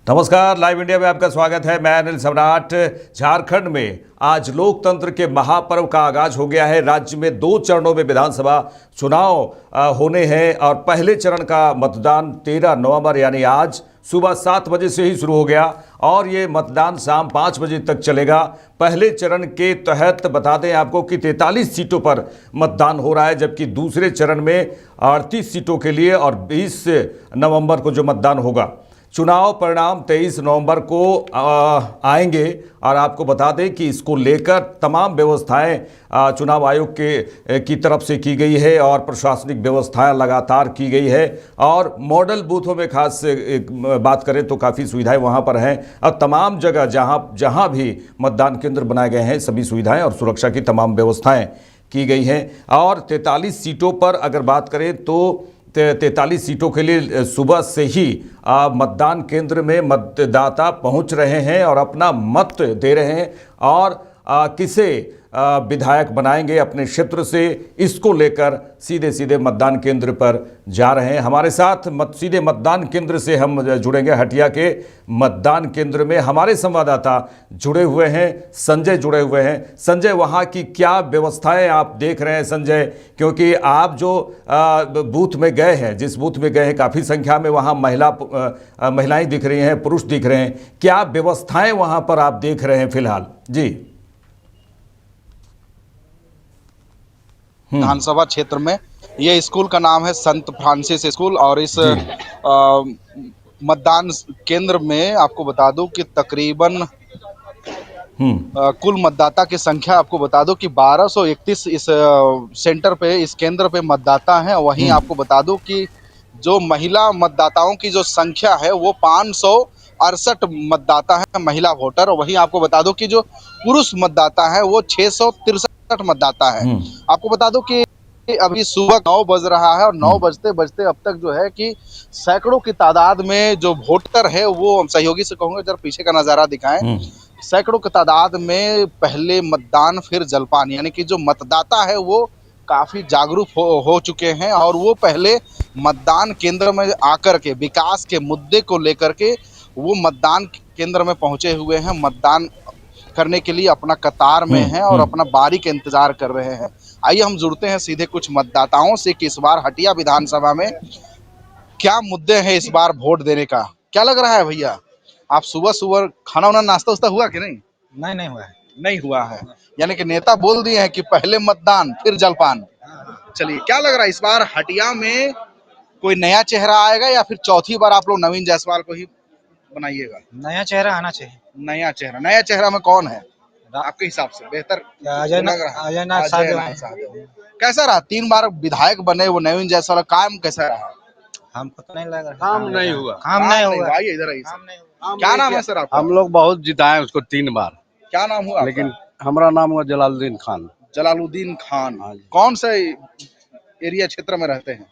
नमस्कार, live India में आपका स्वागत है। मैं अनिल सम्राट। झारखंड में आज लोकतंत्र के महापर्व का आगाज हो गया है। राज्य में 2 चरणों में विधानसभा चुनाव होने हैं और पहले चरण का मतदान 13 नवंबर यानी आज सुबह 7 बजे से ही शुरू हो गया और ये मतदान शाम 5 बजे तक चलेगा। पहले चरण के तहत बता दें आपको कि 43 सीटों पर मतदान हो रहा है, जबकि दूसरे चरण में 38 सीटों के लिए और 20 नवंबर को जो मतदान होगा। चुनाव परिणाम 23 नवंबर को आएंगे और आपको बता दें कि इसको लेकर तमाम व्यवस्थाएं चुनाव आयोग की तरफ से की गई है और प्रशासनिक व्यवस्थाएं लगातार की गई है और मॉडल बूथों में खास बात करें तो काफ़ी सुविधाएं वहां पर हैं और तमाम जगह जहां भी मतदान केंद्र बनाए गए हैं सभी सुविधाएं और सुरक्षा की तमाम व्यवस्थाएं की गई हैं। और 43 सीटों पर अगर बात करें तो 43 सीटों के लिए सुबह से ही मतदान केंद्र में मतदाता पहुंच रहे हैं और अपना मत दे रहे हैं और किसे विधायक बनाएंगे अपने क्षेत्र से, इसको लेकर सीधे सीधे मतदान केंद्र पर जा रहे हैं। हमारे साथ सीधे मतदान केंद्र से हम जुड़ेंगे। हटिया के मतदान केंद्र में हमारे संवाददाता जुड़े हुए हैं, संजय जुड़े हुए हैं। संजय, वहाँ की क्या व्यवस्थाएं आप देख रहे हैं संजय? क्योंकि आप जो बूथ में गए हैं, जिस बूथ में गए हैं, काफ़ी संख्या में वहाँ महिलाएं दिख रही हैं, पुरुष दिख रहे हैं। क्या व्यवस्थाएं वहाँ पर आप देख रहे हैं फिलहाल? जी। विधानसभा क्षेत्र में ये स्कूल का नाम है संत फ्रांसिस स्कूल और इस मतदान केंद्र में आपको बता दूं कि तकरीबन कुल मतदाता की संख्या आपको बता दूं कि 1231 इस सेंटर पे, इस केंद्र पे मतदाता हैं। वहीं आपको बता दूं कि जो महिला मतदाताओं की जो संख्या है वो 568 मतदाता है, महिला वोटर। वहीं आपको बता दूं कि जो पुरुष मतदाता है वो 663 मतदाता है। आपको बता दो कि अभी सुबह 9 बज रहा है और 9 बजते बजते अब तक जो है कि सैकड़ों की तादाद में जो वोटर है, वो सहयोगी से कहूंगा जरा पीछे का नजारा दिखाएं। सैकड़ों की तादाद में पहले मतदान फिर जलपान, यानी कि जो मतदाता है वो काफी जागरूक हो चुके हैं और वो पहले मतदान केंद्र में आकर के विकास के मुद्दे को लेकर के वो मतदान केंद्र में पहुंचे हुए हैं। मतदान करने के लिए अपना कतार में हैं और अपना बारी का इंतजार कर रहे हैं। आइए हम जुड़ते हैं सीधे कुछ मतदाताओं से कि इस बार हटिया विधानसभा में क्या मुद्दे हैं इस बार वोट देने का। क्या लग रहा है भैया, आप सुबह सुबह खाना वाना नाश्ता उस्ता हुआ कि नहीं? नहीं हुआ है। नहीं हुआ है, यानी कि नेता बोल दिए हैं कि पहले मतदान फिर जलपान। चलिए, क्या लग रहा है इस बार हटिया में कोई नया चेहरा आएगा या फिर चौथी बार आप लोग नवीन जायसवाल को ही बनाइएगा? नया चेहरा आना चाहिए। नया चेहरा में कौन है आपके हिसाब से बेहतर? अजयनाथ साहब। कैसा रहा 3 बार विधायक बने वो नवीन जायसवाल, काम कैसा रहा? हमको तो नहीं लगा काम नहीं हुआ। आइए इधर आइए। क्या नाम है सर आपका? हम लोग बहुत जिताए उसको 3 बार। क्या नाम हुआ? लेकिन हमारा नाम हुआ जलालुद्दीन खान। जलालुद्दीन खान। कौन से एरिया क्षेत्र में रहते हैं?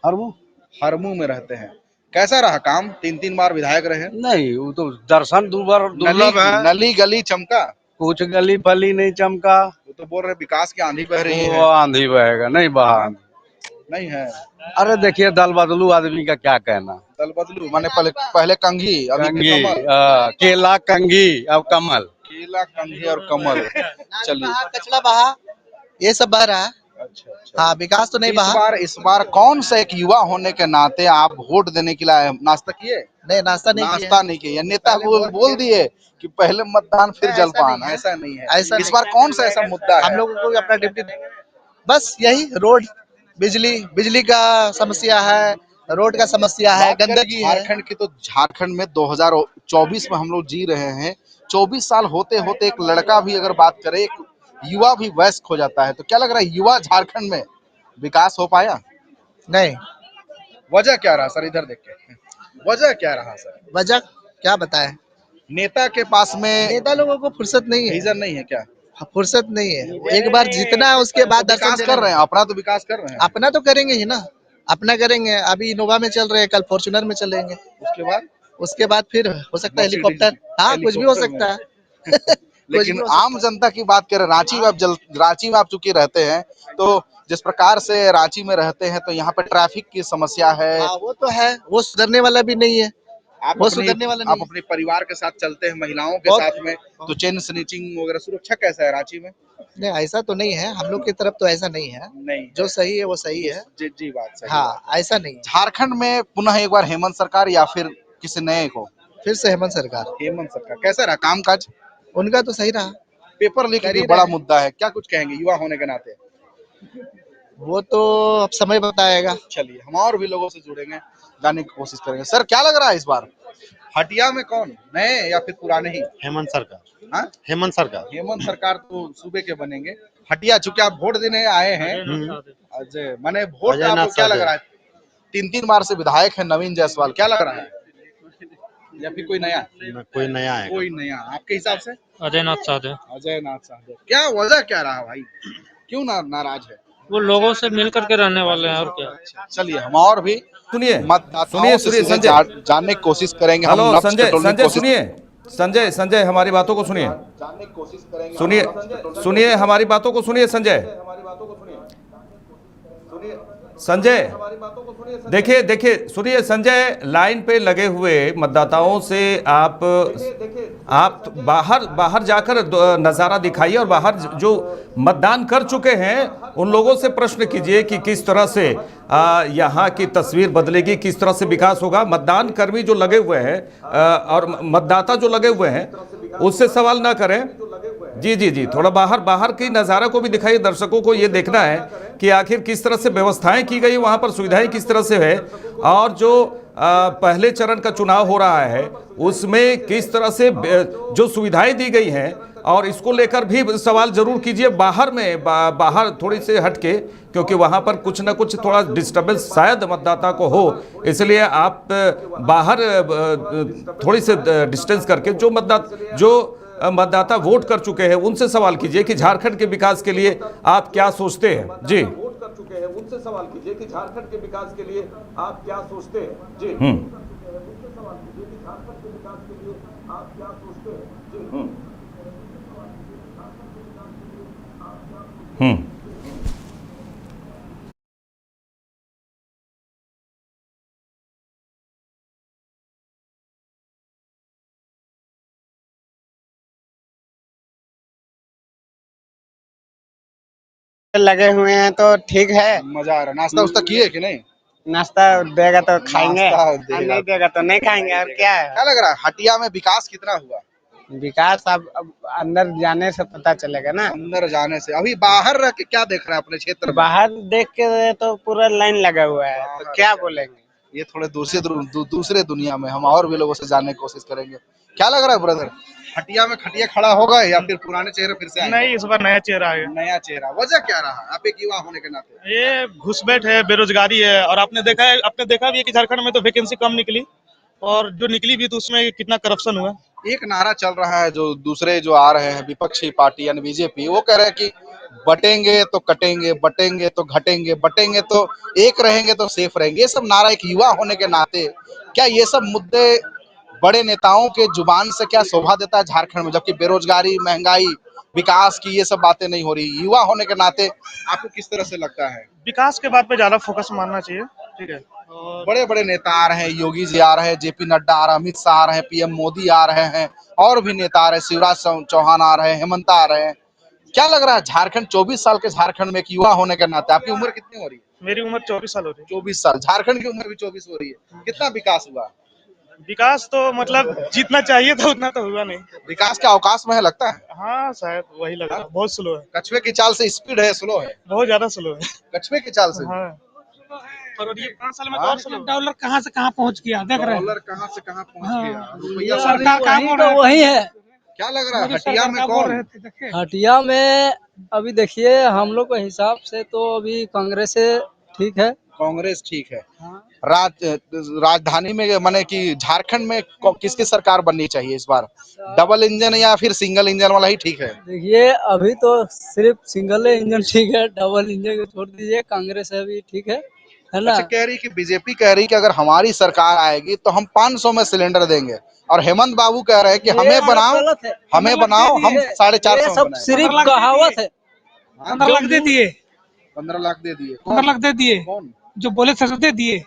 हरमू में रहते हैं। कैसा रहा काम? 3 बार विधायक रहे। नहीं, वो तो दर्शन दुर्लभ है। नली गली चमका? कुछ गली फली नहीं चमका। वो तो बोल रहे विकास की आंधी बह रही है। वो आंधी बहेगा, नहीं बहा नहीं है। अरे देखिए, दल बदलू आदमी का क्या कहना। दल बदलू माने पहले कंघी, अभी कमल। केला कंघी अब कमल। केला कंघी और कमल। चलिए, कचरा बहा, ये सब बह रहा है। अच्छा। हाँ, विकास तो नहीं बहा। इस बार कौन सा एक युवा होने के नाते आप वोट देने के लिए नाश्ता किए? नहीं, नाश्ता नहीं किया। नेता बोल दिए कि पहले मतदान फिर जलपान। ऐसा नहीं है। इस बार कौन सा ऐसा मुद्दा है? हम लोगों को अपना डिप्टी, बस यही रोड, बिजली का समस्या है, रोड का समस्या है, गंदगी है। झारखंड में 2024 में हम लोग जी रहे हैं। 24 साल होते होते एक लड़का भी अगर बात करे, एक युवा भी वयस्क हो जाता है। तो क्या लग रहा है युवा झारखंड में विकास हो पाया? नहीं। वजह क्या रहा सर? इधर देख के वजह क्या रहा सर? वजह क्या बताए? नेता के पास में नेता लोगों को फुर्सत नहीं है। विजन नहीं है क्या? फुर्सत नहीं है। एक बार जीतना, उसके बाद विकास कर रहे हैं। अपना तो विकास कर रहे हैं। अपना तो करेंगे ही ना, अपना करेंगे। अभी इनोवा में चल रहे हैं, कल फॉर्च्यूनर में चलेंगे। उसके बाद फिर हो सकता है हेलीकॉप्टर। हाँ, कुछ भी हो सकता है। लेकिन आम जनता की बात करें, रांची में आप चूंकि रहते हैं, तो जिस प्रकार से रांची में रहते हैं तो यहाँ पे ट्रैफिक की समस्या है। वो तो है, वो सुधरने वाला भी नहीं है। आप वो अपनी सुधरने वाला आप नहीं है। अपने परिवार के साथ चलते हैं, महिलाओं के बहुत- साथ में, तो चेन स्निचिंग वगैरह सुरक्षा कैसा है रांची में? नहीं ऐसा तो नहीं है, हम लोग की तरफ तो ऐसा नहीं है। नहीं, जो सही है वो सही है। जी जी, बात सही। हाँ, ऐसा नहीं है। झारखंड में पुनः एक बार हेमंत सरकार या फिर किसी नए को? फिर से हेमंत सरकार, हेमंत सरकार कैसा रहा कामकाज? उनका तो सही रहा। पेपर लीक कर भी ही बड़ा रहे हैं। मुद्दा है, क्या कुछ कहेंगे युवा होने के नाते? वो तो अब समय बताएगा। चलिए हम और भी लोगों से जुड़ेंगे, जानने की कोशिश करेंगे। सर क्या लग रहा है इस बार हटिया में कौन, नए या फिर पुराने ही? हेमंत सरकार। हाँ? हेमंत सरकार। हेमंत सरकार तो सूबे के बनेंगे। हटिया चूंकि आप वोट देने आए हैं, अजय माने वोट अजय आपको नाथ क्या लग साहब। रहा है? 3 बार से विधायक है नवीन जायसवाल, क्या लग रहा है? या फिर कोई नया? कोई नया है। कोई नया आपके हिसाब से? अजय नाथ साहब अजय नाथ साहब। क्या वजह क्या रहा भाई, क्यों नाराज है? वो लोगों से मिल करके रहने वाले हैं और क्या। चलिए हम और भी सुनिए मतदाताओं से सीधे संजय। जानने की कोशिश करेंगे, हम हेलो नब्ज संजय, टटोलने की संजय कोशिश सुनिए, संजय हमारी बातों को सुनिए, जानने की कोशिश करेंगे। सुनिए हमारी बातों को सुनिए संजय। संजय देखिए सुनिए संजय, लाइन पे लगे हुए मतदाताओं से आप बाहर जाकर नज़ारा दिखाइए और बाहर जो मतदान कर चुके हैं उन लोगों से प्रश्न कीजिए कि किस तरह से यहाँ की तस्वीर बदलेगी, किस तरह से विकास होगा। मतदान कर्मी जो लगे हुए हैं और मतदाता जो लगे हुए हैं उससे सवाल ना करें। जी, थोड़ा बाहर की नज़ारा को भी दिखाइए, दर्शकों को ये देखना है कि आखिर किस तरह से व्यवस्थाएं की गई, वहां पर सुविधाएं किस तरह से है, और जो पहले चरण का चुनाव हो रहा है उसमें किस तरह से जो सुविधाएं दी गई हैं, और इसको लेकर भी सवाल जरूर कीजिए बाहर में, बाहर थोड़ी से हटके, क्योंकि वहां पर कुछ ना कुछ थोड़ा डिस्टर्बेंस शायद मतदाता को हो, इसलिए आप बाहर थोड़ी से डिस्टेंस करके जो मतदाता वोट कर चुके हैं उनसे सवाल कीजिए कि झारखंड के विकास के लिए आप क्या सोचते हैं। जी, वोट कर चुके हैं उनसे सवाल कीजिए कि झारखंड के विकास के लिए आप क्या सोचते हैं। जी, सवाल कीजिए कि झारखंड के विकास के लिए आप क्या सोचते हैं। जी, लगे हुए हैं तो ठीक है। मजा आ रहा है। नाश्ता उस्ता किए कि नहीं? नाश्ता देगा तो खाएंगे, नाश्ता और देगा। नहीं देगा तो नहीं खाएंगे। और क्या है, क्या लग रहा है हटिया में विकास कितना हुआ? विकास अब अंदर जाने से पता चलेगा ना। अंदर जाने से, अभी बाहर रह के क्या देख रहे हैं अपने क्षेत्र में? बाहर देख के तो पूरा लाइन लगा हुआ है, तो क्या बोलेंगे। ये थोड़े दूसरे दुनिया में, हम और भी लोगों से जानने की कोशिश करेंगे। क्या लग रहा है ब्रदर, हटिया में खटिया खड़ा होगा या फिर पुराने चेहरे फिर से आएंगे? नहीं, इस बार नया चेहरा है। नया चेहरा, वजह क्या रहा? आप एक युवा होने के नाते। ये घुसपैठ है, बेरोजगारी है, और आपने देखा भी है कि झारखंड में तो वैकेंसी कम निकली, और जो निकली भी तो उसमें कितना करप्शन हुआ। एक नारा चल रहा है, जो दूसरे जो आ रहे हैं विपक्षी पार्टी यानी बीजेपी, वो कह रहे हैं कि बटेंगे तो कटेंगे, बटेंगे तो घटेंगे, बटेंगे तो एक रहेंगे तो सेफ रहेंगे। ये सब नारा एक युवा होने के नाते, क्या ये सब मुद्दे बड़े नेताओं के जुबान से क्या शोभा देता है झारखंड में, जबकि बेरोजगारी, महंगाई, विकास की ये सब बातें नहीं हो रही? युवा होने के नाते आपको किस तरह से लगता है? विकास के बात पे ज्यादा फोकस मारना चाहिए। ठीक है, और बड़े बड़े नेता आ रहे हैं, योगी जी आ रहे हैं, जेपी नड्डा आ रहे हैं, अमित शाह आ रहे हैं, पीएम मोदी आ रहे हैं, और भी नेता आ रहे हैं, शिवराज चौहान आ रहे हैं, हेमंत आ रहे हैं। क्या लग रहा है झारखंड, 24 साल के झारखंड में एक युवा होने के नाते, आपकी उम्र कितनी हो रही है? मेरी उम्र 24 साल हो रही है। 24 साल, झारखंड की उम्र भी 24 हो रही है। कितना विकास हुआ? विकास तो मतलब जितना चाहिए था उतना तो हुआ नहीं। विकास के अवकाश में है लगता है? हाँ, शायद वही लग रहा है, बहुत स्लो है, कछुए की चाल से स्पीड है, स्लो है? बहुत ज्यादा स्लो है। कछुए की चाल से? हाँ, और ये 5 साल में हाँ? तो और स्लो। डॉलर कहाँ से कहाँ पहुँच गया, देख रहे हैं। डॉलर कहाँ से कहाँ पहुंच गया, रुपया सरकार काम तो वही है। क्या लग रहा है हटिया में कौन? हटिया में अभी देखिए हम लोग के हिसाब से तो अभी कांग्रेस ठीक है। कांग्रेस ठीक है। राजधानी में माने कि झारखंड में किसकी सरकार बननी चाहिए इस बार? डबल इंजन या फिर सिंगल इंजन वाला ही ठीक है? देखिए अभी तो सिर्फ सिंगल इंजन ठीक है, डबल इंजन को छोड़ दीजिए, कांग्रेस अभी ठीक है ना। अच्छा, कह रही कि बीजेपी कह रही कि अगर हमारी सरकार आएगी तो हम 500 में सिलेंडर देंगे, और हेमंत बाबू कह रहे हैं कि हमें बनाओ, हम 450 सब सिर्फ कहावत है। 15 लाख दे दिए, 15 लाख दे दिए। 15 लाख दे दिए। कौन? जो बोले सर दे दिए।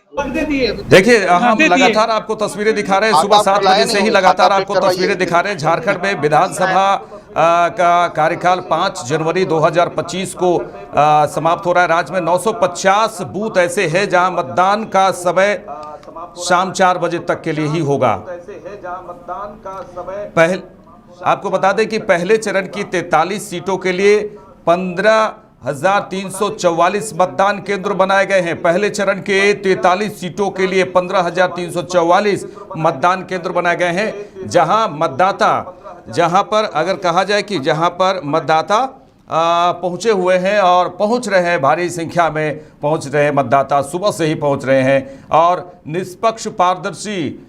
देखिए हम दे दिए। लगातार आपको तस्वीरें दिखा रहे हैं, आप सुबह आपको 7 लाया बजे से नहीं ही होगा, लगातार आप आपको करवाइए। तस्वीरें दिखा रहे हैं। झारखंड में विधानसभा का कार्यकाल 5 जनवरी 2025 को समाप्त हो रहा है। राज्य में 950 बूथ ऐसे हैं जहां मतदान का समय शाम 4 बजे तक के लिए ही होगा। आपको बता दें कि पहले चरण की 43 सीटों के लिए 15,344 मतदान केंद्र बनाए गए हैं। पहले चरण के 43 सीटों के लिए 15,344 मतदान केंद्र बनाए गए हैं, जहां पर अगर कहा जाए कि जहां पर मतदाता पहुंचे हुए हैं और पहुंच रहे हैं, भारी संख्या में पहुंच रहे हैं मतदाता, सुबह से ही पहुंच रहे हैं और निष्पक्ष, पारदर्शी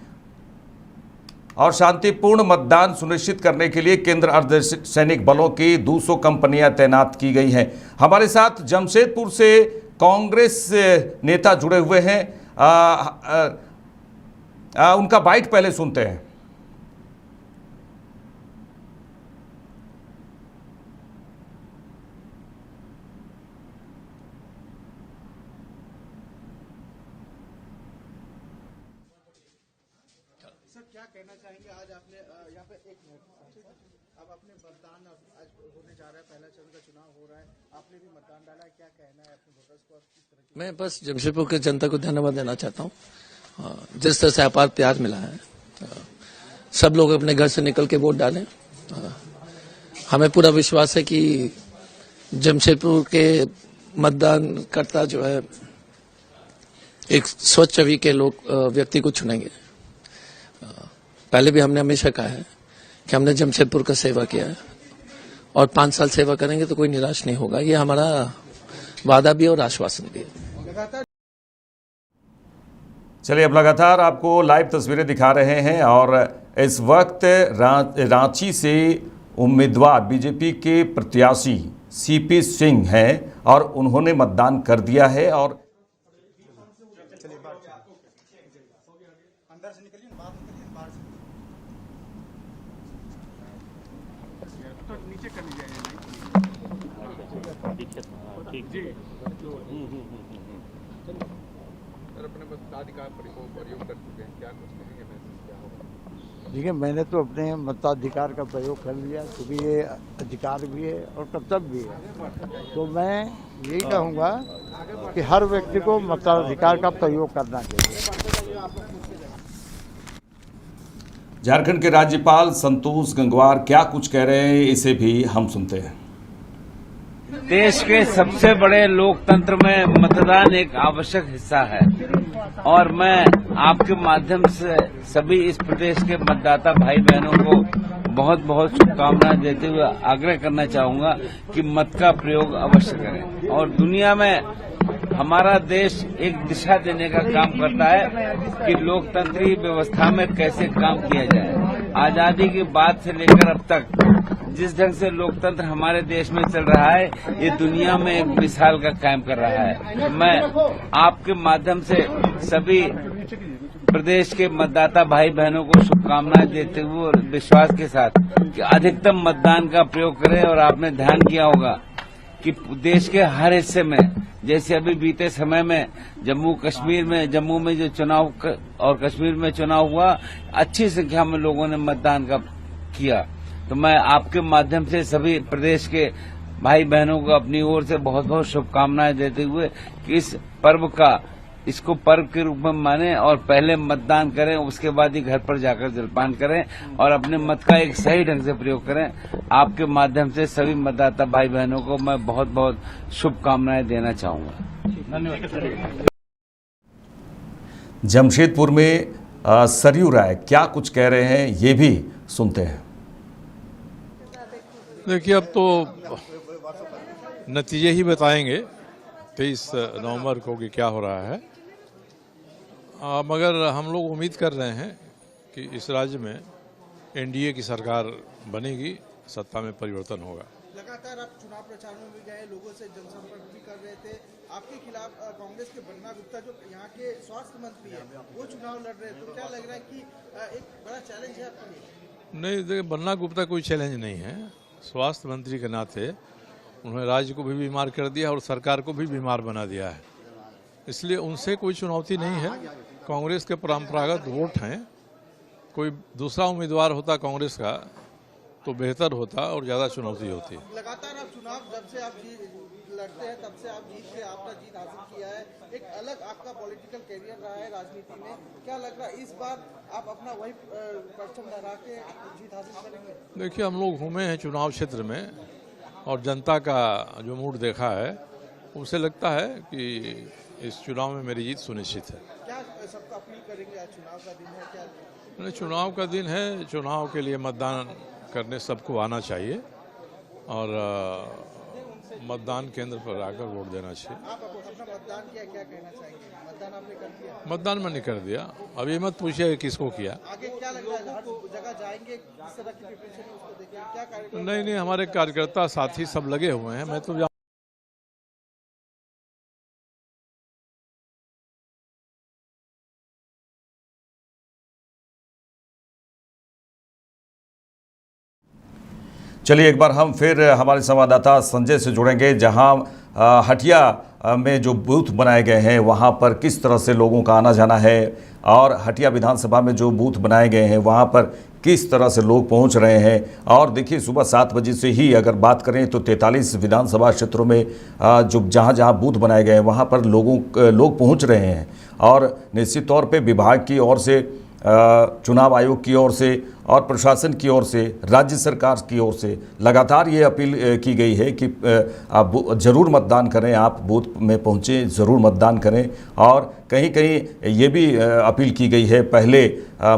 और शांतिपूर्ण मतदान सुनिश्चित करने के लिए केंद्र अर्धसैनिक बलों की 200 कंपनियां तैनात की गई हैं। हमारे साथ जमशेदपुर से कांग्रेस नेता जुड़े हुए हैं, उनका बाइट पहले सुनते हैं। मैं बस जमशेदपुर के जनता को धन्यवाद देना चाहता हूँ। जिस तरह से अपार प्यार मिला है, सब लोग अपने घर से निकल के वोट डालें। हमें पूरा विश्वास है कि जमशेदपुर के मतदान करता जो है एक स्वच्छ छवि के लोग व्यक्ति को चुनेंगे। पहले भी हमने हमेशा कहा है कि हमने जमशेदपुर का सेवा किया है और 5 साल सेवा करेंगे तो कोई निराश नहीं होगा। ये हमारा वादा भी और आश्वासन भी है। चलिए अब लगातार आपको लाइव तस्वीरें दिखा रहे हैं और इस वक्त रांची से उम्मीदवार बीजेपी के प्रत्याशी सीपी सिंह हैं और उन्होंने मतदान कर दिया है और देखिए, मैंने तो अपने मताधिकार का प्रयोग कर लिया क्योंकि ये अधिकार भी है और कर्तव्य भी है। तो मैं यही कहूँगा कि हर व्यक्ति को मताधिकार का प्रयोग करना चाहिए। झारखंड के राज्यपाल संतोष गंगवार क्या कुछ कह रहे हैं, इसे भी हम सुनते हैं। देश के सबसे बड़े लोकतंत्र में मतदान एक आवश्यक हिस्सा है और मैं आपके माध्यम से सभी इस प्रदेश के मतदाता भाई बहनों को बहुत बहुत शुभकामनाएं देते हुए आग्रह करना चाहूंगा कि मत का प्रयोग अवश्य करें और दुनिया में हमारा देश एक दिशा देने का काम करता है कि लोकतंत्री व्यवस्था में कैसे काम किया जाए। आजादी के बाद से लेकर अब तक जिस ढंग से लोकतंत्र हमारे देश में चल रहा है, ये दुनिया में एक मिसाल का कायम कर रहा है। मैं आपके माध्यम से सभी प्रदेश के मतदाता भाई बहनों को शुभकामनाएं देते हुए और विश्वास के साथ कि अधिकतम मतदान का प्रयोग करें। और आपने ध्यान किया होगा कि देश के हर हिस्से में, जैसे अभी बीते समय में जम्मू में जो चुनाव और कश्मीर में चुनाव हुआ, अच्छी संख्या में लोगों ने मतदान का किया। तो मैं आपके माध्यम से सभी प्रदेश के भाई बहनों को अपनी ओर से बहुत बहुत शुभकामनाएं देते हुए कि इसको पर्व के रूप में माने और पहले मतदान करें, उसके बाद ही घर पर जाकर जलपान करें और अपने मत का एक सही ढंग से प्रयोग करें। आपके माध्यम से सभी मतदाता भाई बहनों को मैं बहुत बहुत शुभकामनाएं देना चाहूंगा। धन्यवाद। जमशेदपुर में सरयू राय क्या कुछ कह रहे हैं, ये भी सुनते हैं। देखिए, अब तो नतीजे ही बताएंगे 23 नवंबर को कि क्या हो रहा है। मगर हम लोग उम्मीद कर रहे हैं कि इस राज्य में एनडीए की सरकार बनेगी, सत्ता में परिवर्तन होगा। लगातार आप चुनाव प्रचार में भी गए, लोगों से जनसंपर्क भी कर रहे थे। आपके खिलाफ कांग्रेस के बन्ना गुप्ता जो यहाँ के स्वास्थ्य मंत्री हैं, वो चुनाव लड़ रहे हैं। तो क्या लग रहा है कि एक बड़ा चैलेंज है आपके लिए? नहीं, देखिए, बन्ना गुप्ता कोई चैलेंज नहीं है। स्वास्थ्य मंत्री के नाते उन्होंने राज्य को भी बीमार कर दिया और सरकार को भी बीमार बना दिया है। इसलिए उनसे कोई चुनौती नहीं है। कांग्रेस के परंपरागत वोट हैं। कोई दूसरा उम्मीदवार होता कांग्रेस का तो बेहतर होता और ज़्यादा चुनौती होती। लगातार आप चुनाव जब से आप लड़ते हैं तब से आप जीत के आपने जीत हासिल किया है, एक अलग आपका पॉलिटिकल कैरियर रहा है राजनीति में। क्या लग रहा है इस बार आप अपना वही परचम लहरा के जीत हासिल करेंगे? देखिए, हम लोग घूमे हैं चुनाव क्षेत्र में और जनता का जो मूड देखा है उनसे लगता है कि इस चुनाव में मेरी जीत सुनिश्चित है। क्या सबको अपील करेंगे? आज चुनाव का दिन है, क्या चुनाव का दिन है, चुनाव के लिए मतदान करने सबको आना चाहिए और मतदान केंद्र पर आकर वोट देना चाहिए। आप अपना मतदान किया, क्या कहना चाहेंगे? मतदान आपने कर दिया? मतदान मैंने कर दिया। अब ये मत पूछिए किसको किया। आगे क्या लग रहा है? हर जगह जाएंगे, किस तरह की प्रिपरेशन है उसको देखेंगे, क्या कार्यक्रम? नहीं, हमारे कार्यकर्ता साथी सब लगे हुए हैं। मैं तो चलिए एक बार हम फिर हमारे संवाददाता संजय से जुड़ेंगे, जहां हटिया में जो बूथ बनाए गए हैं वहां पर किस तरह से लोगों का आना जाना है और हटिया विधानसभा में जो बूथ बनाए गए हैं वहां पर किस तरह से लोग पहुंच रहे हैं। और देखिए, सुबह 7 बजे से ही अगर बात करें तो 43 विधानसभा क्षेत्रों में जो जहां बूथ बनाए गए हैं वहां पर लोग पहुंच रहे हैं और निश्चित तौर पे विभाग की ओर से, चुनाव आयोग की ओर से और प्रशासन की ओर से, राज्य सरकार की ओर से लगातार ये अपील की गई है कि आप ज़रूर मतदान करें, आप बूथ में पहुँचें, ज़रूर मतदान करें। और कहीं कहीं ये भी अपील की गई है, पहले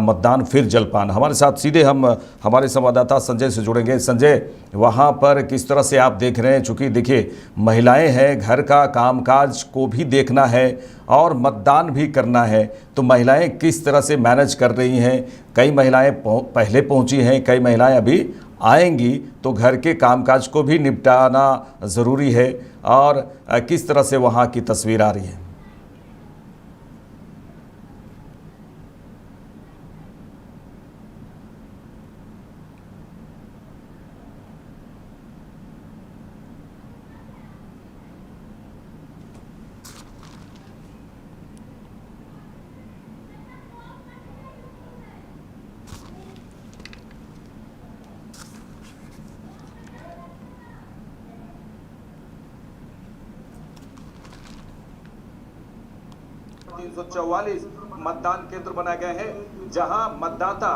मतदान फिर जलपान। हमारे साथ सीधे हम हमारे संवाददाता संजय से जुड़ेंगे। संजय, वहाँ पर किस तरह से आप देख रहे हैं? चूँकि देखिए, महिलाएं हैं, घर का कामकाज को भी देखना है और मतदान भी करना है, तो महिलाएं किस तरह से मैनेज कर रही हैं? कई महिलाएं पहले पहुंची हैं, कई महिलाएं अभी आएंगी, तो घर के कामकाज को भी निपटाना ज़रूरी है। और किस तरह से वहाँ की तस्वीर आ रही है? मतदान केंद्र बनाए गए हैं जहां मतदाता।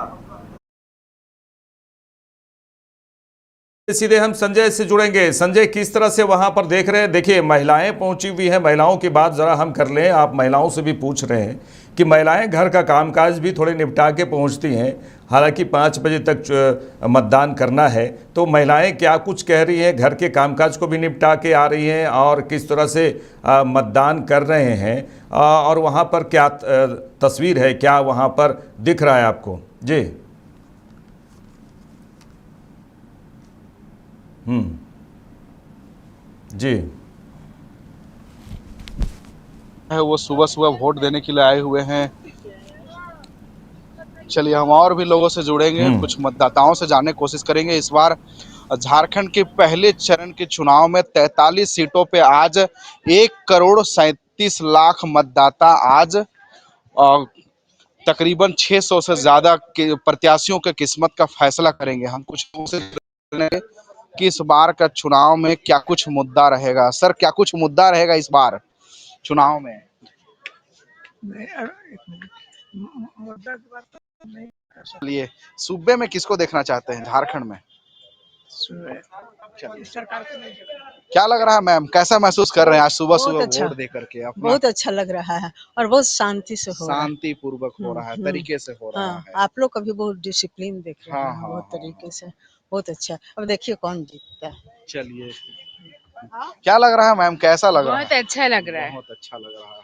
सीधे हम संजय से जुड़ेंगे। संजय, किस तरह से वहां पर देख रहे हैं? देखिए, महिलाएं पहुंची हुई हैं, महिलाओं की बात जरा हम कर लें। आप महिलाओं से भी पूछ रहे हैं कि महिलाएं घर का कामकाज भी थोड़े निपटा के पहुंचती हैं, हालांकि 5 बजे तक मतदान करना है, तो महिलाएं क्या कुछ कह रही हैं? घर के कामकाज को भी निपटा के आ रही हैं और किस तरह से मतदान कर रहे हैं, और वहां पर क्या तस्वीर है, क्या वहां पर दिख रहा है आपको? जी। जी। वो सुबह सुबह वोट देने के लिए आए हुए हैं। चलिए हम और भी लोगों से जुड़ेंगे, कुछ मतदाताओं से जानने की कोशिश करेंगे। इस बार झारखंड के पहले चरण के चुनाव में 43 सीटों पे आज 1,37,00,000 मतदाता आज तकरीबन 600 से ज्यादा के प्रत्याशियों के किस्मत का फैसला करेंगे। हम कुछ लोगों से कि इस बार का चुनाव में क्या कुछ मुद्दा रहेगा। सर, क्या कुछ मुद्दा रहेगा इस बार चुनाव में? मुद्दा की बात नहीं। चलिए, सूबे में किसको देखना चाहते हैं झारखंड में? सरकार को नहीं। क्या लग रहा है मैम, कैसा महसूस कर रहे हैं आज सुबह सुबह वोट दे करके? अपना बहुत अच्छा लग रहा है और बहुत शांति से हो रहा है, शांति पूर्वक हो रहा है, तरीके से हो रहा है। आप लोग कभी बहुत डिसिप्लिन देख रहे हैं, हाँ, बहुत तरीके से, बहुत अच्छा। अब देखिए कौन जीतता है। चलिए, क्या लग रहा है मैम, कैसा लग रहा है? बहुत अच्छा लग रहा है। बहुत अच्छा लग रहा है।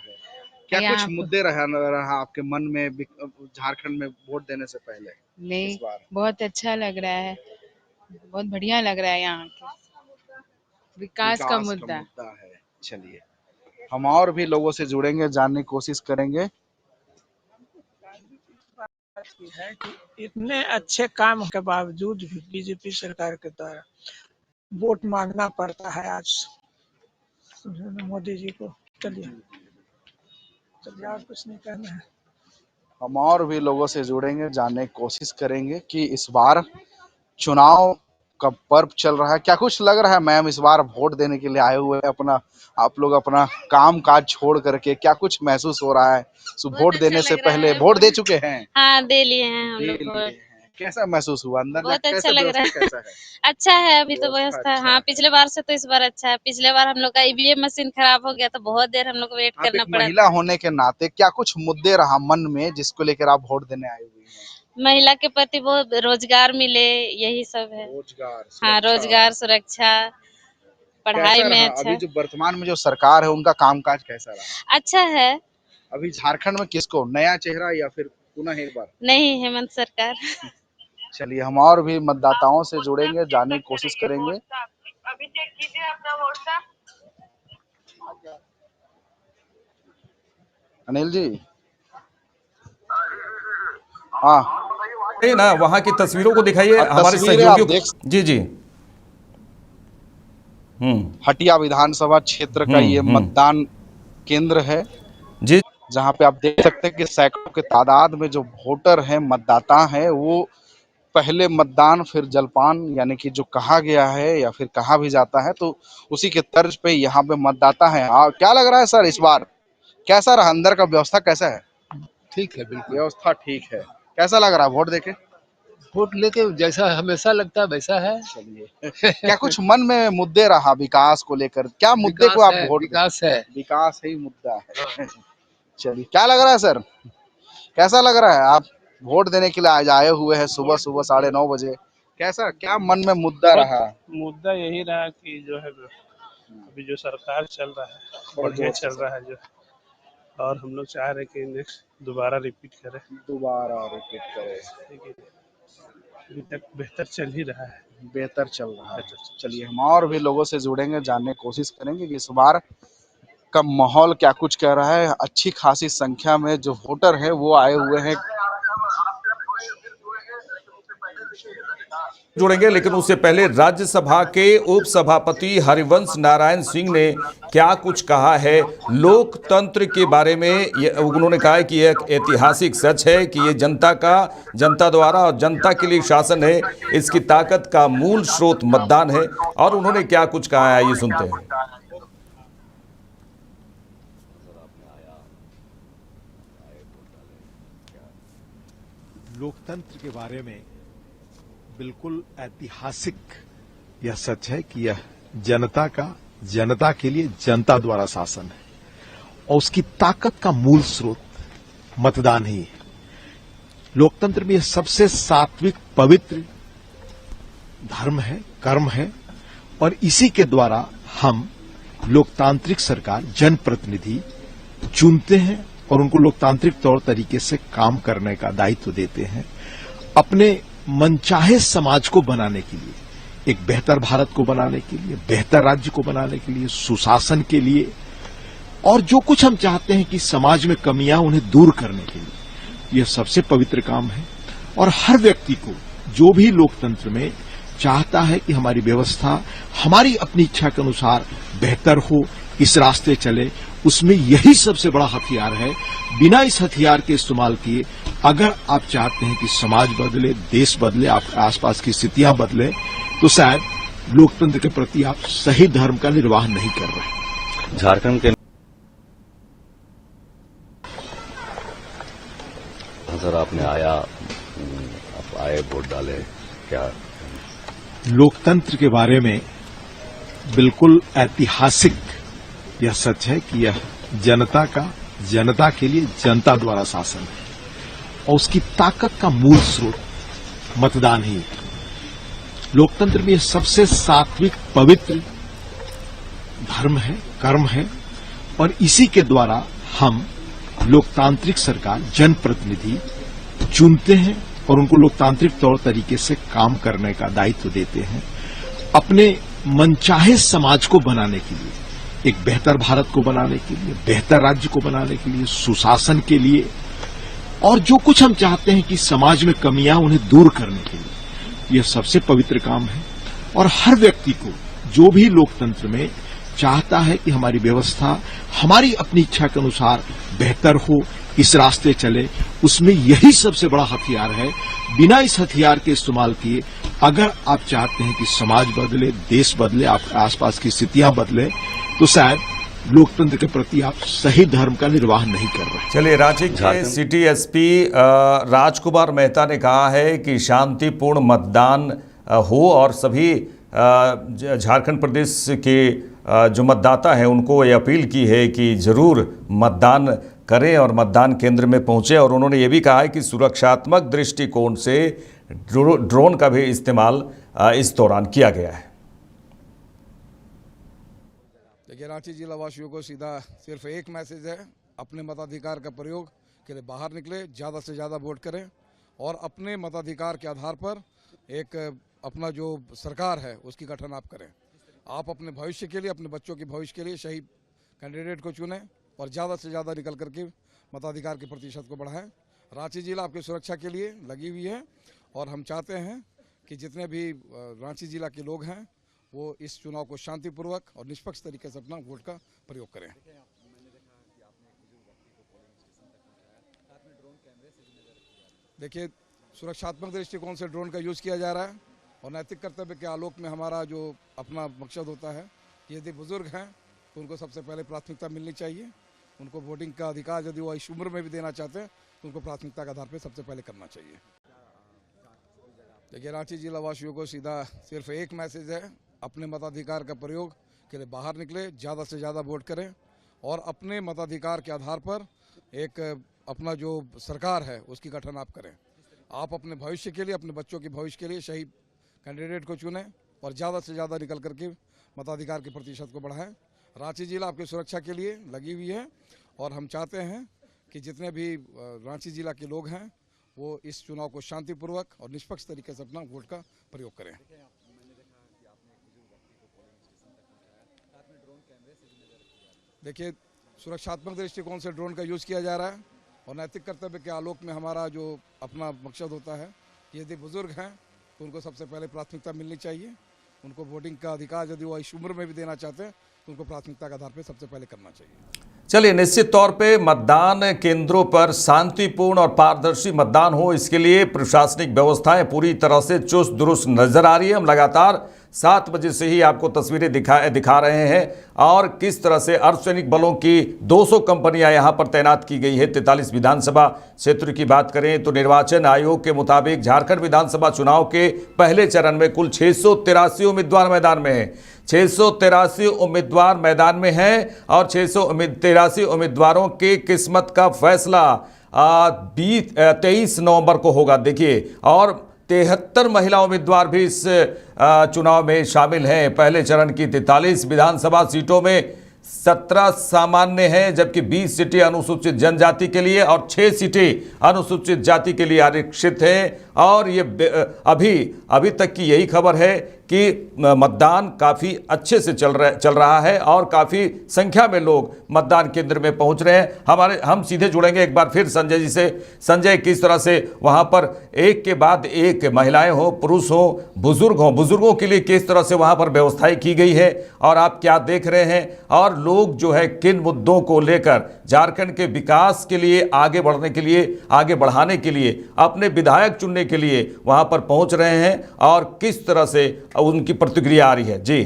क्या कुछ मुद्दे रहा आपके मन में झारखंड में वोट देने से पहले? नहीं, बहुत अच्छा लग रहा है, बहुत बढ़िया लग रहा है। यहाँ के विकास का मुद्दा है। चलिए, हम और भी लोगों से जुड़ेंगे, जानने की कोशिश करेंगे। है कि इतने अच्छे काम के बावजूद भी बीजेपी सरकार के द्वारा वोट मांगना पड़ता है आज मोदी जी को। चलिए, चलिए और कुछ नहीं कहना है। हम और भी लोगों से जुड़ेंगे, जानने की कोशिश करेंगे कि इस बार चुनाव का पर्व चल रहा है, क्या कुछ लग रहा है मैम इस बार वोट देने के लिए आए हुए हैं, अपना आप लोग अपना काम काज छोड़ करके क्या कुछ महसूस हो रहा है? वोट देने से पहले वोट दे चुके हैं? हाँ, दे लिए हैं हम लोग। कैसा महसूस हुआ अंदर? बहुत अच्छा लग रहा है। कैसा है? अच्छा है अभी तो व्यवस्था। हाँ, पिछले बार से तो इस बार अच्छा है। पिछले बार हम लोग का ईवीएम मशीन खराब हो गया तो बहुत देर हम लोग को वेट करना पड़ा। महिला होने के नाते क्या कुछ मुद्दे रहा मन में जिसको लेकर आप वोट देने आए हुए हैं? महिला के प्रति बहुत रोजगार मिले, यही सब है। रोजगार, हाँ, रोजगार, सुरक्षा, पढ़ाई में अच्छा। अभी जो वर्तमान में जो सरकार है उनका कामकाज कैसा रहा? अच्छा है। अभी झारखंड में किसको, नया चेहरा या फिर पुनः एक बार? नहीं, हेमंत सरकार। चलिए हम और भी मतदाताओं से जुड़ेंगे, जानने की कोशिश करेंगे। अभी चेक कीजिए अपना वोट का। अनिल जी, हाँ ना वहाँ की तस्वीरों को दिखाइए हमारे सहयोगियों को। जी जी। हटिया विधानसभा क्षेत्र का ये मतदान केंद्र है जी, जहाँ पे आप देख सकते हैं कि सैकड़ों के तादाद में जो वोटर हैं, मतदाता हैं, वो पहले मतदान फिर जलपान यानी कि जो कहा गया है या फिर कहा भी जाता है तो उसी के तर्ज पे यहाँ पे मतदाता है। क्या लग रहा है सर, इस बार कैसा रहा, अंदर का व्यवस्था कैसा है? ठीक है, बिल्कुल व्यवस्था ठीक है। कैसा लग रहा है वोट देके? वोट लेके जैसा हमेशा लगता है वैसा है। चलिए क्या कुछ मन में मुद्दे रहा विकास को लेकर, क्या मुद्दे को आप वोट? विकास है, विकास ही मुद्दा है। चलिए क्या लग रहा है सर, कैसा लग रहा है? आप वोट देने के लिए आज आए हुए हैं सुबह सुबह 9:30 बजे, कैसा क्या मन में मुद्दा रहा? मुद्दा यही रहा कि जो है अभी जो सरकार चल रहा है बढ़िया चल रहा है जो, और हम लोग चाह रहे कि नेक्स्ट दोबारा रिपीट करें। अभी तक बेहतर चल ही रहा है। बेहतर चल रहा है। चलिए हम और भी लोगों से जुड़ेंगे, जानने की कोशिश करेंगे कि इस बार का माहौल क्या कुछ कह रहा है। अच्छी खासी संख्या में जो वोटर है वो आए हुए हैं। जुड़ेंगे, लेकिन उससे पहले राज्यसभा के उपसभापति हरिवंश नारायण सिंह ने क्या कुछ कहा है लोकतंत्र के बारे में। उन्होंने कहा है कि एक ऐतिहासिक सच है कि ये जनता का, जनता द्वारा और जनता के लिए शासन है, इसकी ताकत का मूल स्रोत मतदान है। और उन्होंने क्या कुछ कहा है, ये सुनते हैं। लोकतंत्र के बारे में बिल्कुल ऐतिहासिक यह सच है कि यह जनता का, जनता के लिए जनता द्वारा शासन है और उसकी ताकत का मूल स्रोत मतदान ही है। लोकतंत्र में यह सबसे सात्विक पवित्र धर्म है, कर्म है और इसी के द्वारा हम लोकतांत्रिक सरकार, जनप्रतिनिधि चुनते हैं और उनको लोकतांत्रिक तौर तरीके से काम करने का दायित्व देते हैं, अपने मनचाहे समाज को बनाने के लिए, एक बेहतर भारत को बनाने के लिए, बेहतर राज्य को बनाने के लिए, सुशासन के लिए, और जो कुछ हम चाहते हैं कि समाज में कमियां उन्हें दूर करने के लिए, यह सबसे पवित्र काम है। और हर व्यक्ति को जो भी लोकतंत्र में चाहता है कि हमारी व्यवस्था हमारी अपनी इच्छा के अनुसार बेहतर हो, इस रास्ते चले, उसमें यही सबसे बड़ा हथियार है। बिना इस हथियार के इस्तेमाल किए अगर आप चाहते हैं कि समाज बदले, देश बदले, आपके आसपास की स्थितियां बदले, तो शायद लोकतंत्र के प्रति आप सही धर्म का निर्वाह नहीं कर रहे। झारखंड के सर आपने आप आए वोट डाले, क्या लोकतंत्र के बारे में बिल्कुल ऐतिहासिक यह सच है कि यह जनता का, जनता के लिए जनता द्वारा शासन है और उसकी ताकत का मूल स्रोत मतदान ही है। लोकतंत्र में यह सबसे सात्विक पवित्र धर्म है, कर्म है और इसी के द्वारा हम लोकतांत्रिक सरकार, जनप्रतिनिधि चुनते हैं और उनको लोकतांत्रिक तौर तरीके से काम करने का दायित्व देते हैं, अपने मनचाहे समाज को बनाने के लिए, एक बेहतर भारत को बनाने के लिए, बेहतर राज्य को बनाने के लिए, सुशासन के लिए, और जो कुछ हम चाहते हैं कि समाज में कमियां उन्हें दूर करने के लिए, यह सबसे पवित्र काम है। और हर व्यक्ति को जो भी लोकतंत्र में चाहता है कि हमारी व्यवस्था हमारी अपनी इच्छा के अनुसार बेहतर हो, इस रास्ते चले, उसमें यही सबसे बड़ा हथियार है। बिना इस हथियार के इस्तेमाल किए अगर आप चाहते हैं कि समाज बदले, देश बदले, आपके आसपास की स्थितियां बदले, तो शायद लोकतंत्र के प्रति आप सही धर्म का निर्वाह नहीं कर रहे। चलिए, रांची के सिटी एसपी राजकुमार मेहता ने कहा है कि शांतिपूर्ण मतदान हो और सभी झारखंड प्रदेश के जो मतदाता हैं उनको ये अपील की है कि ज़रूर मतदान करें और मतदान केंद्र में पहुंचे। और उन्होंने ये भी कहा है कि सुरक्षात्मक दृष्टिकोण से ड्रोन का भी इस्तेमाल इस दौरान किया गया है। देखिए, रांची जिला वासियों को सीधा सिर्फ एक मैसेज है, अपने मताधिकार का प्रयोग के लिए बाहर निकले, ज़्यादा से ज़्यादा वोट करें और अपने मताधिकार के आधार पर एक अपना जो सरकार है उसकी गठन आप करें। आप अपने भविष्य के लिए, अपने बच्चों के भविष्य के लिए सही कैंडिडेट को चुनें और ज़्यादा से ज़्यादा निकल करके मताधिकार के प्रतिशत को बढ़ाएं। रांची जिला आपकी सुरक्षा के लिए लगी हुई है और हम चाहते हैं कि जितने भी रांची जिला के लोग हैं वो इस चुनाव को शांतिपूर्वक और निष्पक्ष तरीके से अपना वोट का प्रयोग करें। देखिए, सुरक्षात्मक दृष्टिकोण से ड्रोन का यूज़ किया जा रहा है और नैतिक कर्तव्य के आलोक में हमारा जो अपना मकसद होता है कि यदि बुजुर्ग हैं तो उनको सबसे पहले प्राथमिकता मिलनी चाहिए। उनको वोटिंग का अधिकार यदि वो इस उम्र में भी देना चाहते हैं तो उनको प्राथमिकता के आधार पर सबसे पहले करना चाहिए। देखिए, रांची जिला वासियों को सीधा सिर्फ एक मैसेज है, अपने मताधिकार का प्रयोग के लिए बाहर निकले, ज़्यादा से ज़्यादा वोट करें और अपने मताधिकार के आधार पर एक अपना जो सरकार है उसकी गठन आप करें। आप अपने भविष्य के लिए, अपने बच्चों के भविष्य के लिए सही कैंडिडेट को चुनें और ज़्यादा से ज़्यादा निकल करके मताधिकार के प्रतिशत को बढ़ाएं। रांची जिला आपकी सुरक्षा के लिए लगी हुई है और हम चाहते हैं कि जितने भी रांची जिला के लोग हैं वो इस चुनाव को शांतिपूर्वक और निष्पक्ष तरीके से अपना वोट का प्रयोग करें। देखिए, सुरक्षात्मक दृष्टिकोण से ड्रोन का यूज़ किया जा रहा है और नैतिक कर्तव्य के आलोक में हमारा जो अपना मकसद होता है कि यदि बुजुर्ग हैं तो उनको सबसे पहले प्राथमिकता मिलनी चाहिए। उनको वोटिंग का अधिकार यदि वो इस उम्र में भी देना चाहते हैं तो उनको प्राथमिकता के आधार पर सबसे पहले करना चाहिए। चलिए, निश्चित तौर पे मतदान केंद्रों पर शांतिपूर्ण और पारदर्शी मतदान हो, इसके लिए प्रशासनिक व्यवस्थाएं पूरी तरह से चुस्त दुरुस्त नजर आ रही है। हम लगातार 7 बजे से ही आपको तस्वीरें दिखा रहे हैं और किस तरह से अर्धसैनिक बलों की 200 कंपनियां यहां पर तैनात की गई है। 43 विधानसभा क्षेत्र की बात करें तो निर्वाचन आयोग के मुताबिक झारखंड विधानसभा चुनाव के पहले चरण में कुल 683 उम्मीदवार मैदान में हैं। 683 उम्मीदवार मैदान में हैं और 683 उम्मीदवारों की किस्मत का फैसला 23 नवंबर को होगा। देखिए, और 73 महिला उम्मीदवार भी इस चुनाव में शामिल हैं। पहले चरण की 43 विधानसभा सीटों में 17 सामान्य हैं, जबकि 20 सीटें अनुसूचित जनजाति के लिए और 6 सीटें अनुसूचित जाति के लिए आरक्षित हैं। और ये अभी तक की यही खबर है कि मतदान काफ़ी अच्छे से चल रहा है और काफ़ी संख्या में लोग मतदान केंद्र में पहुंच रहे हैं। हम सीधे जुड़ेंगे एक बार फिर संजय जी से। संजय, किस तरह से वहां पर एक के बाद एक महिलाएं हो, पुरुष हो, बुजुर्गों के लिए किस तरह से वहां पर व्यवस्थाएं की गई है और आप क्या देख रहे हैं और लोग जो है किन मुद्दों को लेकर झारखंड के विकास के लिए आगे बढ़ाने के लिए अपने विधायक चुनने के लिए वहां पर पहुंच रहे हैं और किस तरह से उनकी प्रतिक्रिया आ रही है? जी,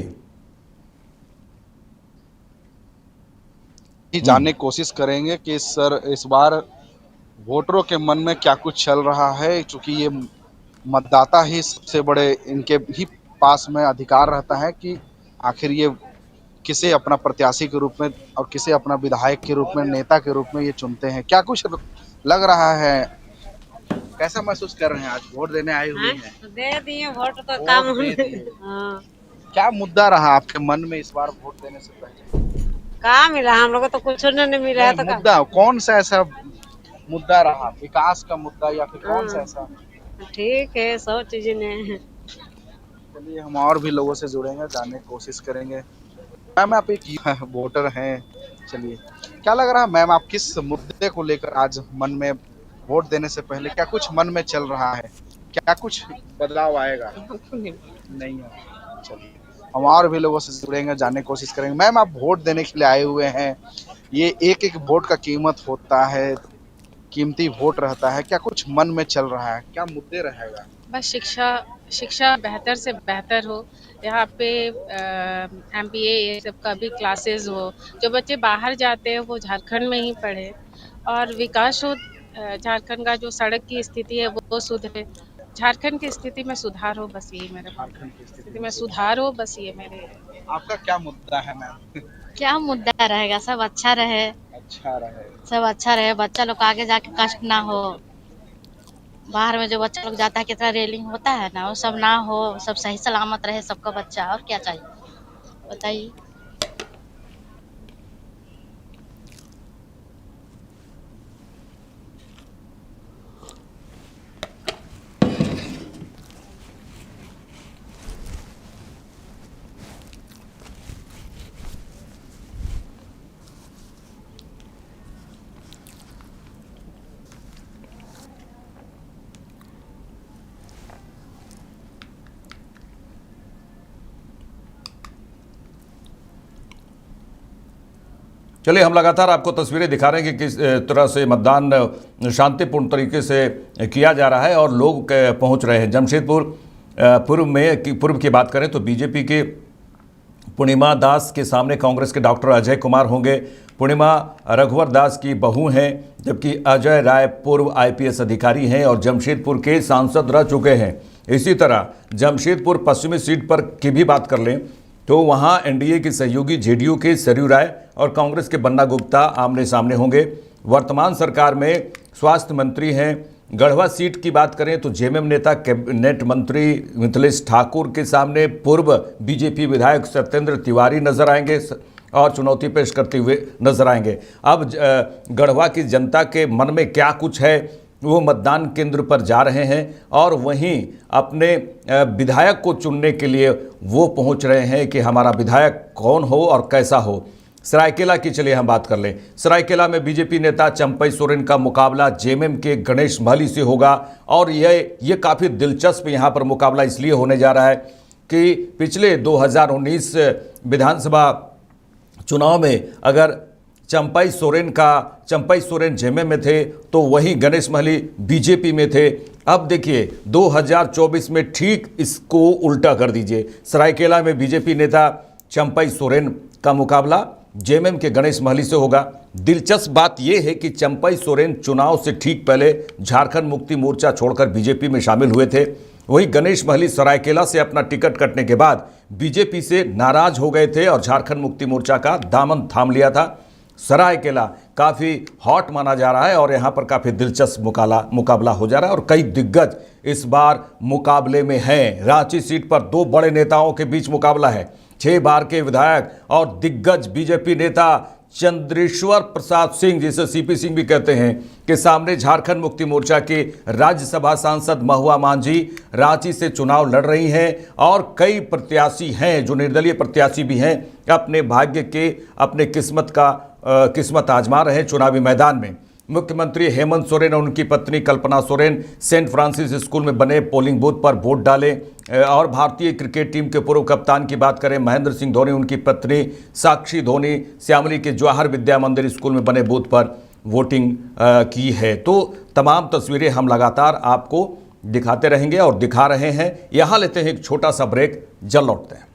जानने की कोशिश करेंगे कि सर इस बार वोटरों के मन में क्या कुछ चल रहा है, क्योंकि ये मतदाता ही सबसे बड़े इनके ही पास में अधिकार रहता है कि आखिर ये किसे अपना प्रत्याशी के रूप में और किसे अपना विधायक के रूप में, नेता के रूप में ये चुनते हैं। क्या कुछ लग रहा है, कैसा महसूस कर रहे हैं? आज वोट देने आए हुए हैं। दे दिए वोट तो काम क्या मुद्दा रहा आपके मन में इस बार वोट देने से पहले? कहाँ मिला हम लोग तो कुछ नहीं मिला है। तो मुद्दा कौन सा ऐसा मुद्दा रहा, विकास का मुद्दा या फिर कौन सा ऐसा? ठीक है, सब चीजें ने। चलिए, हम और भी लोगों से जुड़ेंगे, जानने की कोशिश करेंगे। मैम, आप एक वोटर हैं, चलिए क्या लग रहा है मैम, आप किस मुद्दे को लेकर आज मन में वोट देने से पहले क्या कुछ मन में चल रहा है? क्या कुछ बदलाव आएगा? नहीं है। चलिए, हम और भी लोगों से जुड़ेंगे, जानने की कोशिश करेंगे। मैम, आप वोट देने के लिए आए हुए हैं, ये एक एक वोट का कीमत होता है, कीमती वोट रहता है, क्या कुछ मन में चल रहा है, क्या मुद्दे रहेगा? बस शिक्षा बेहतर से बेहतर हो, यहाँ पे MBA ये सब का भी क्लासेस हो, जो बच्चे बाहर जाते हैं वो झारखंड में ही पढ़े और विकास हो, झारखंड का जो सड़क की स्थिति है वो सुधरे, झारखंड की स्थिति में सुधार हो, बस ये मेरे स्थिति में सुधार हो, बस ये मेरे। आपका क्या मुद्दा है मैम? क्या मुद्दा रहेगा, सब अच्छा रहे, सब अच्छा रहे, बच्चा लोग आगे जाके कष्ट ना हो, बाहर में जो बच्चा लोग जाता है कितना रेलिंग होता है ना, वो सब ना हो, सब सही सलामत रहे सबका बच्चा, और क्या चाहिए बताइए। चलिए, हम लगातार आपको तस्वीरें दिखा रहे हैं कि किस तरह से मतदान शांतिपूर्ण तरीके से किया जा रहा है और लोग पहुंच रहे हैं। जमशेदपुर पूर्व की बात करें तो बीजेपी के पूर्णिमा दास के सामने कांग्रेस के डॉक्टर अजय कुमार होंगे। पूर्णिमा रघुवर दास की बहू हैं, जबकि अजय राय पूर्व IPS अधिकारी हैं और जमशेदपुर के सांसद रह चुके हैं। इसी तरह जमशेदपुर पश्चिमी सीट पर की भी बात कर लें तो वहां NDA की सहयोगी JDU के सरयू राय और कांग्रेस के बन्ना गुप्ता आमने सामने होंगे। वर्तमान सरकार में स्वास्थ्य मंत्री हैं। गढ़वा सीट की बात करें तो JMM नेता कैबिनेट मंत्री मिथिलेश ठाकुर के सामने पूर्व BJP विधायक सत्येंद्र तिवारी नजर आएंगे और चुनौती पेश करते हुए नजर आएंगे। अब गढ़वा की जनता के मन में क्या कुछ है, वो मतदान केंद्र पर जा रहे हैं और वहीं अपने विधायक को चुनने के लिए वो पहुंच रहे हैं कि हमारा विधायक कौन हो और कैसा हो। सरायकेला की चलिए हम बात कर लें। सरायकेला में BJP नेता चंपई सोरेन का मुकाबला JMM के गणेश महली से होगा और ये काफ़ी दिलचस्प यहाँ पर मुकाबला इसलिए होने जा रहा है कि पिछले 2019 विधानसभा चुनाव में अगर चंपई सोरेन JMM में थे तो वहीं गणेश महली BJP में थे। अब देखिए 2024 में ठीक इसको उल्टा कर दीजिए। सरायकेला में BJP नेता चंपई सोरेन का मुकाबला JMM के गणेश महली से होगा। दिलचस्प बात यह है कि चंपई सोरेन चुनाव से ठीक पहले झारखंड मुक्ति मोर्चा छोड़कर BJP में शामिल हुए थे। वहीं गणेश महली सरायकेला से अपना टिकट कटने के बाद BJP से नाराज हो गए थे और झारखंड मुक्ति मोर्चा का दामन थाम लिया था। सरायकेला काफ़ी हॉट माना जा रहा है और यहाँ पर काफ़ी दिलचस्प मुकाबला हो जा रहा है और कई दिग्गज इस बार मुकाबले में हैं। रांची सीट पर दो बड़े नेताओं के बीच मुकाबला है। 6 बार के विधायक और दिग्गज BJP नेता चंद्रेश्वर प्रसाद सिंह, जिसे CP सिंह भी कहते हैं, के सामने झारखंड मुक्ति मोर्चा के राज्यसभा सांसद महुआ मांझी रांची से चुनाव लड़ रही हैं और कई प्रत्याशी हैं जो निर्दलीय प्रत्याशी भी हैं, अपने भाग्य के अपने किस्मत आजमा रहे हैं चुनावी मैदान में। मुख्यमंत्री हेमंत सोरेन और उनकी पत्नी Kalpana Soren Saint Francis school में बने पोलिंग बूथ पर वोट डाले। और भारतीय क्रिकेट टीम के पूर्व कप्तान की बात करें महेंद्र सिंह धोनी, उनकी पत्नी साक्षी धोनी श्यामली के जवाहर विद्या मंदिर स्कूल में बने बूथ पर वोटिंग की है। तो तमाम तस्वीरें हम लगातार आपको दिखाते रहेंगे और दिखा रहे हैं। यहाँ लेते हैं एक छोटा सा ब्रेक, जल्द लौटते हैं।